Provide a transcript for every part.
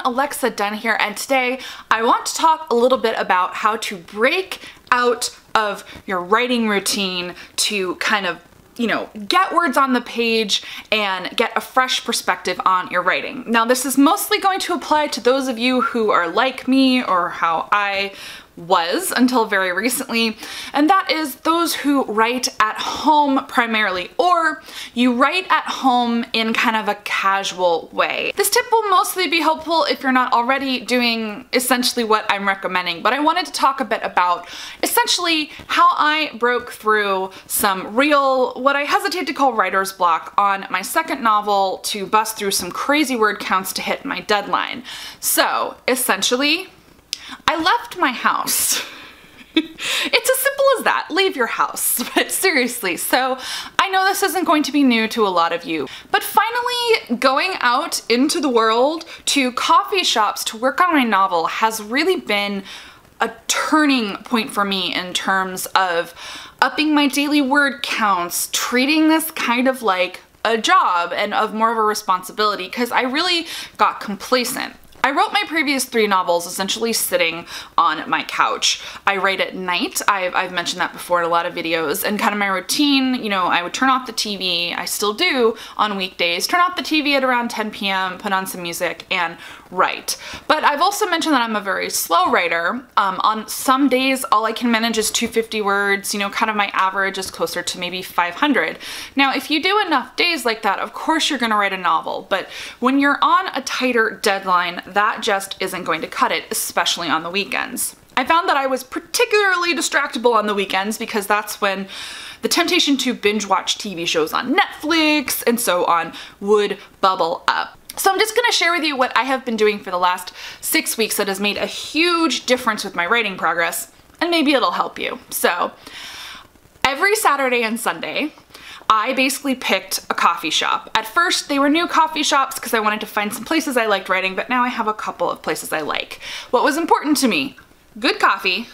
Alexa Donne here, and today I want to talk a little bit about how to break out of your writing routine to kind of get words on the page and get a fresh perspective on your writing. Now, this is mostly going to apply to those of you who are like me or how I was until very recently, and that is those who write at home primarily, or you write at home in kind of a casual way. This tip will mostly be helpful if you're not already doing essentially what I'm recommending, but I wanted to talk a bit about essentially how I broke through some real, what I hesitate to call writer's block on my second novel to bust through some crazy word counts to hit my deadline. So essentially, I left my house. It's as simple as that. Leave your house. But seriously, so I know this isn't going to be new to a lot of you, but finally going out into the world to coffee shops to work on my novel has really been a turning point for me in terms of upping my daily word counts, treating this kind of like a job and of more of a responsibility, because I really got complacent. I wrote my previous 3 novels essentially sitting on my couch. I write at night. I've mentioned that before in a lot of videos, and kind of my routine, I would turn off the TV, I still do on weekdays, turn off the TV at around 10 p.m., put on some music, and write. But I've also mentioned that I'm a very slow writer. On some days, all I can manage is 250 words, kind of my average is closer to maybe 500. Now, if you do enough days like that, of course you're gonna write a novel, but when you're on a tighter deadline, that just isn't going to cut it, especially on the weekends. I found that I was particularly distractible on the weekends because that's when the temptation to binge watch TV shows on Netflix and so on would bubble up. So I'm just gonna share with you what I have been doing for the last 6 weeks that has made a huge difference with my writing progress, and maybe it'll help you. So every Saturday and Sunday, I basically picked a coffee shop. At first, they were new coffee shops because I wanted to find some places I liked writing, but now I have a couple of places I like. What was important to me? Good coffee,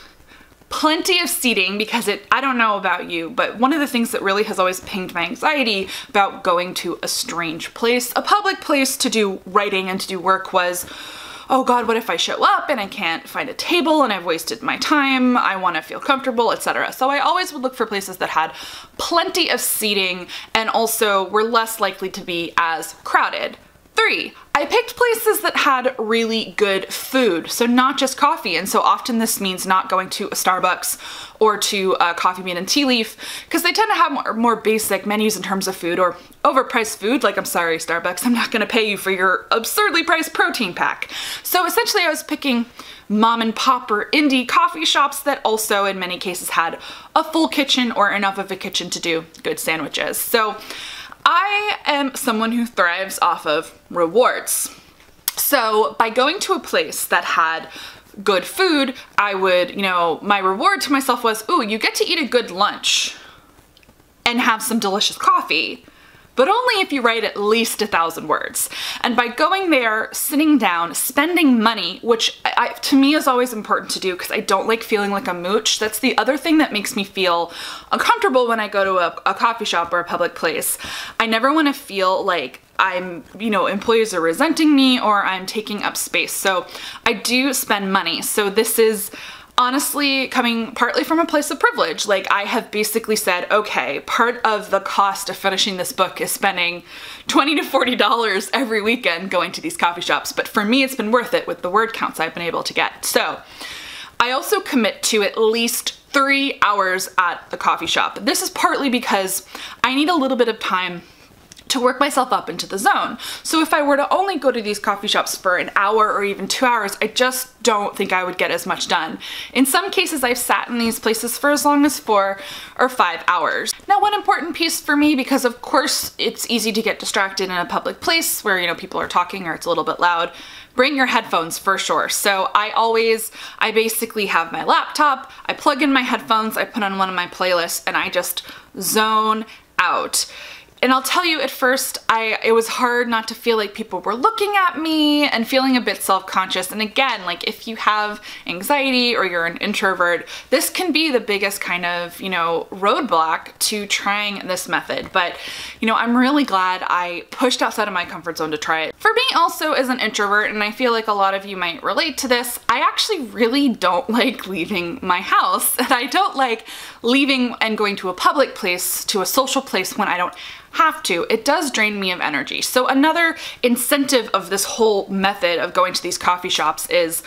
plenty of seating, because I don't know about you, but one of the things that really has always pinged my anxiety about going to a strange place, a public place to do writing and to do work was, oh God, what if I show up and I can't find a table and I've wasted my time, I want to feel comfortable, etc. So I always would look for places that had plenty of seating and also were less likely to be as crowded. 3, I picked places that had really good food, so not just coffee, and so often this means not going to a Starbucks or to a Coffee Bean and Tea Leaf, because they tend to have more basic menus in terms of food, or overpriced food, like I'm sorry Starbucks, I'm not gonna pay you for your absurdly priced protein pack. So essentially I was picking mom and pop or indie coffee shops that also in many cases had a full kitchen or enough of a kitchen to do good sandwiches. So I am someone who thrives off of rewards. So by going to a place that had good food, I would, my reward to myself was, ooh, you get to eat a good lunch and have some delicious coffee, but only if you write at least 1,000 words. And by going there, sitting down, spending money, which to me is always important to do because I don't like feeling like a mooch. That's the other thing that makes me feel uncomfortable when I go to a coffee shop or a public place. I never want to feel like I'm, employees are resenting me or I'm taking up space. So I do spend money. So this is honestly coming partly from a place of privilege. Like, I have basically said, okay, part of the cost of finishing this book is spending $20 to $40 every weekend going to these coffee shops. But for me, it's been worth it with the word counts I've been able to get. So I also commit to at least 3 hours at the coffee shop. This is partly because I need a little bit of time to work myself up into the zone. So if I were to only go to these coffee shops for an hour or even 2 hours, I just don't think I would get as much done. In some cases, I've sat in these places for as long as 4 or 5 hours. Now, one important piece for me, because of course it's easy to get distracted in a public place where, people are talking or it's a little bit loud, bring your headphones for sure. So I basically have my laptop, I plug in my headphones, I put on one of my playlists, and I just zone out. And I'll tell you, at first, it was hard not to feel like people were looking at me and feeling a bit self-conscious. And again, like if you have anxiety or you're an introvert, this can be the biggest kind of, roadblock to trying this method. But, I'm really glad I pushed outside of my comfort zone to try it. For me also as an introvert, and I feel like a lot of you might relate to this, I actually really don't like leaving my house. And I don't like leaving and going to a public place, to a social place when I don't have to. It does drain me of energy. So another incentive of this whole method of going to these coffee shops is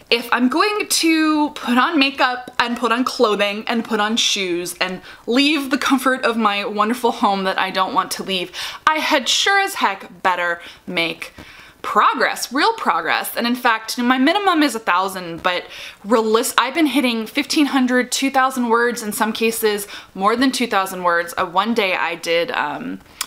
if I'm going to put on makeup and put on clothing and put on shoes and leave the comfort of my wonderful home that I don't want to leave, I had sure as heck better make progress, real progress. And in fact, my minimum is 1,000, but I've been hitting 1,500, 2,000 words, in some cases more than 2,000 words. One day I did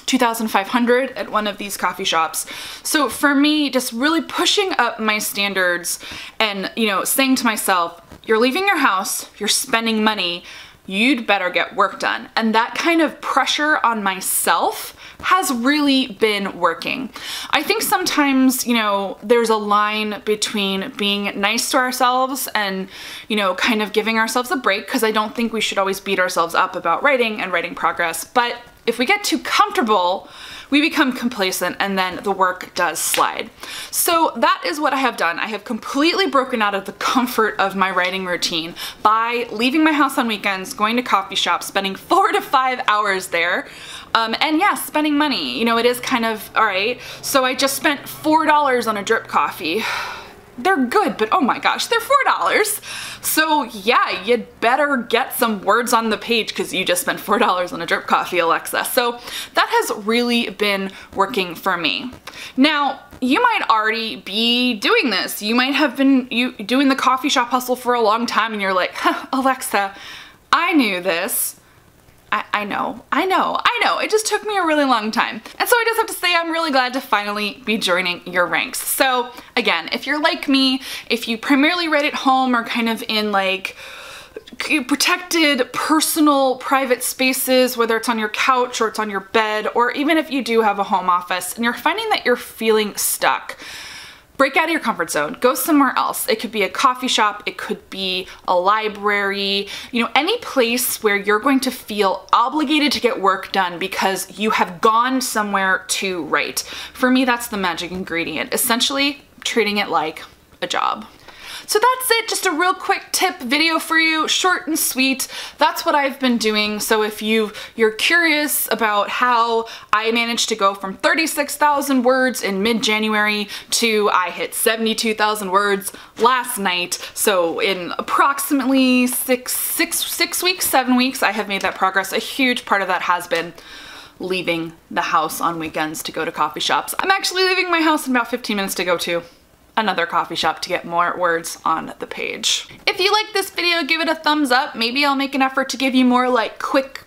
2,500 at one of these coffee shops. So for me, just really pushing up my standards and, saying to myself, you're leaving your house, you're spending money, you'd better get work done. And that kind of pressure on myself has really been working. I think sometimes, there's a line between being nice to ourselves and, kind of giving ourselves a break, because I don't think we should always beat ourselves up about writing and writing progress. But if we get too comfortable, we become complacent and then the work does slide. So that is what I have done. I have completely broken out of the comfort of my writing routine by leaving my house on weekends, going to coffee shops, spending 4 to 5 hours there. And yes, spending money. It is kind of, all right, so I just spent $4 on a drip coffee. They're good, but oh my gosh, they're $4. So yeah, you'd better get some words on the page because you just spent $4 on a drip coffee, Alexa. So that has really been working for me. Now, you might already be doing this. You might have been doing the coffee shop hustle for a long time and you're like, huh, Alexa, I knew this. I know. It just took me a really long time. And so I just have to say I'm really glad to finally be joining your ranks. So again, if you're like me, if you primarily write at home or kind of in like protected, personal, private spaces, whether it's on your couch or it's on your bed, or even if you do have a home office and you're finding that you're feeling stuck, break out of your comfort zone, go somewhere else. It could be a coffee shop, it could be a library, any place where you're going to feel obligated to get work done because you have gone somewhere to write. For me, that's the magic ingredient. Essentially, treating it like a job. So that's it, just a real quick tip video for you, short and sweet. That's what I've been doing. So if you're curious about how I managed to go from 36,000 words in mid-January to I hit 72,000 words last night. So in approximately 7 weeks, I have made that progress. A huge part of that has been leaving the house on weekends to go to coffee shops. I'm actually leaving my house in about 15 minutes to go to another coffee shop to get more words on the page. If you like this video, give it a thumbs up. Maybe I'll make an effort to give you more like quick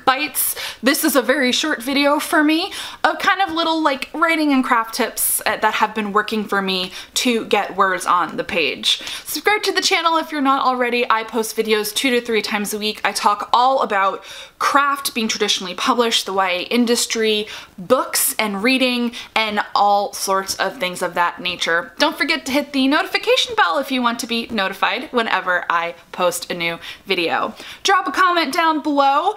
bites. This is a very short video for me of kind of little like writing and craft tips that have been working for me to get words on the page. Subscribe to the channel if you're not already. I post videos 2 to 3 times a week. I talk all about craft, being traditionally published, the YA industry, books and reading, and all sorts of things of that nature. Don't forget to hit the notification bell if you want to be notified whenever I post a new video. Drop a comment down below.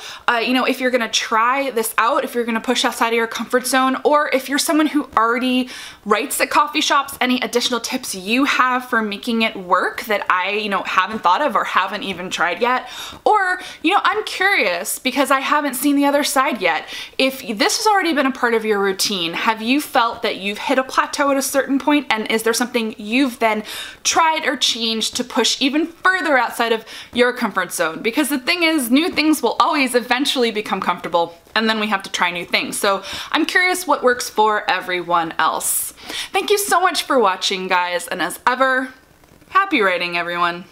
If you're gonna try this out, if you're gonna push outside of your comfort zone, or if you're someone who already writes at coffee shops, any additional tips you have for making it work that I, haven't thought of or haven't even tried yet. Or, I'm curious because I haven't seen the other side yet. If this has already been a part of your routine, have you felt that you've hit a plateau at a certain point, and is there something you've then tried or changed to push even further outside of your comfort zone? Because the thing is, new things will always eventually become comfortable, and then we have to try new things. So I'm curious what works for everyone else. Thank you so much for watching, guys, and as ever, happy writing, everyone.